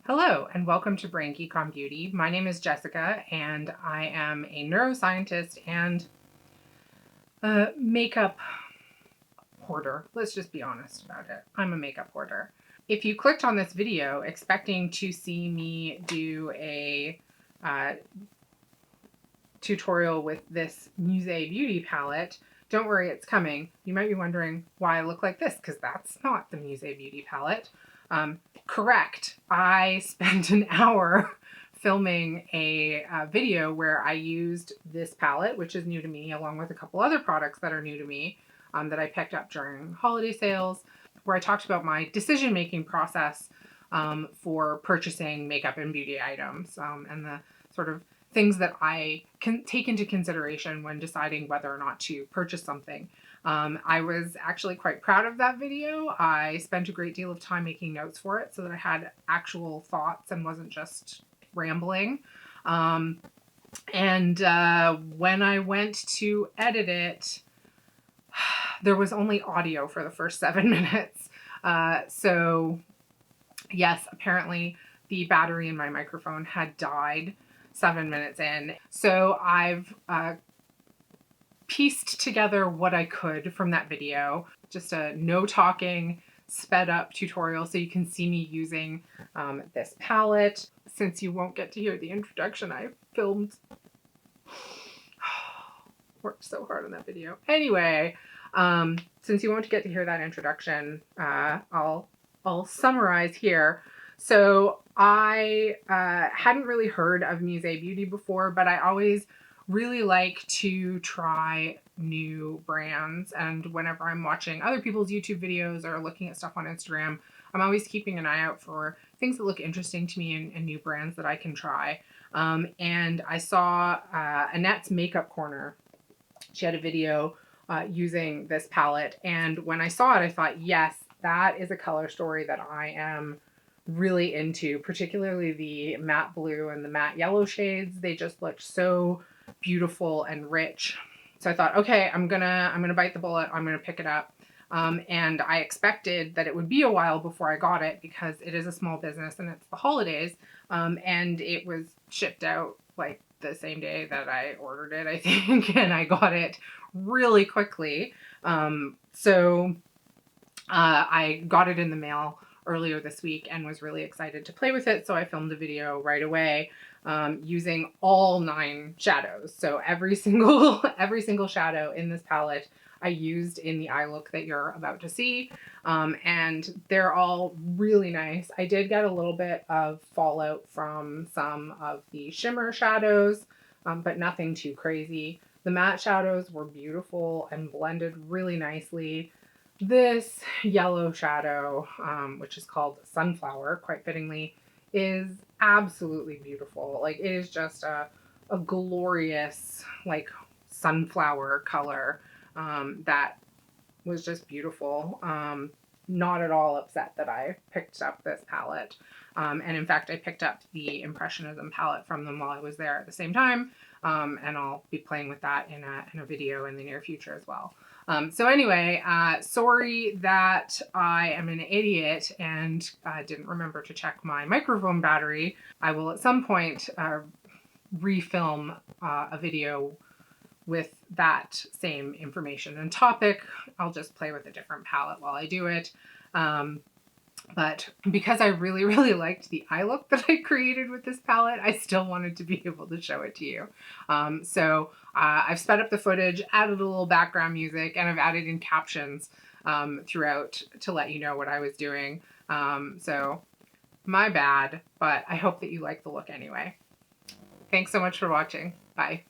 Hello and welcome to BrainGeek on Beauty. My name is Jessica and I am a neuroscientist and a makeup hoarder. Let's just be honest about it. I'm a makeup hoarder. If you clicked on this video expecting to see me do a tutorial with this Musée Beauty palette, don't worry, it's coming. You might be wondering why I look like this, because that's not the Musée Beauty palette. Correct. I spent an hour filming a video where I used this palette, which is new to me, along with a couple other products that are new to me that I picked up during holiday sales, where I talked about my decision-making process for purchasing makeup and beauty items and the sort of things that I can take into consideration when deciding whether or not to purchase something. I was actually quite proud of that video. I spent a great deal of time making notes for it so that I had actual thoughts and wasn't just rambling. When I went to edit it, there was only audio for the first 7 minutes. So yes, apparently the battery in my microphone had died 7 minutes in. So I've pieced together what I could from that video, just a no talking, sped up tutorial so you can see me using this palette. Since you won't get to hear the introduction, I filmed, worked so hard on that video. Anyway, since you won't get to hear that introduction, I'll summarize here. So I hadn't really heard of Musée Beauty before, but I always really like to try new brands. And whenever I'm watching other people's YouTube videos or looking at stuff on Instagram, I'm always keeping an eye out for things that look interesting to me and new brands that I can try. And I saw Annette's Makeup Corner. She had a video using this palette. And when I saw it, I thought, yes, that is a color story that I am really into, particularly the matte blue and the matte yellow shades. They just looked so beautiful and rich. So I thought, okay, I'm gonna bite the bullet. I'm gonna pick it up. And I expected that it would be a while before I got it because it is a small business and it's the holidays. And it was shipped out like the same day that I ordered it, I think, and I got it really quickly. So I got it in the mail earlier this week and was really excited to play with it. So I filmed a video right away using all 9 shadows. So every single shadow in this palette I used in the eye look that you're about to see. And they're all really nice. I did get a little bit of fallout from some of the shimmer shadows, but nothing too crazy. The matte shadows were beautiful and blended really nicely. This yellow shadow, which is called Sunflower, quite fittingly, is absolutely beautiful. Like, it is just a glorious, like, sunflower color that was just beautiful. Not at all upset that I picked up this palette. And in fact, I picked up the Impressionism palette from them while I was there at the same time. And I'll be playing with that in a video in the near future as well. So anyway, sorry that I am an idiot and didn't remember to check my microphone battery. I will at some point refilm a video with that same information and topic. I'll just play with a different palette while I do it. But because I really, really liked the eye look that I created with this palette, I still wanted to be able to show it to you. So I've sped up the footage, added a little background music, and I've added in captions throughout to let you know what I was doing. So my bad, but I hope that you like the look anyway. Thanks so much for watching. Bye.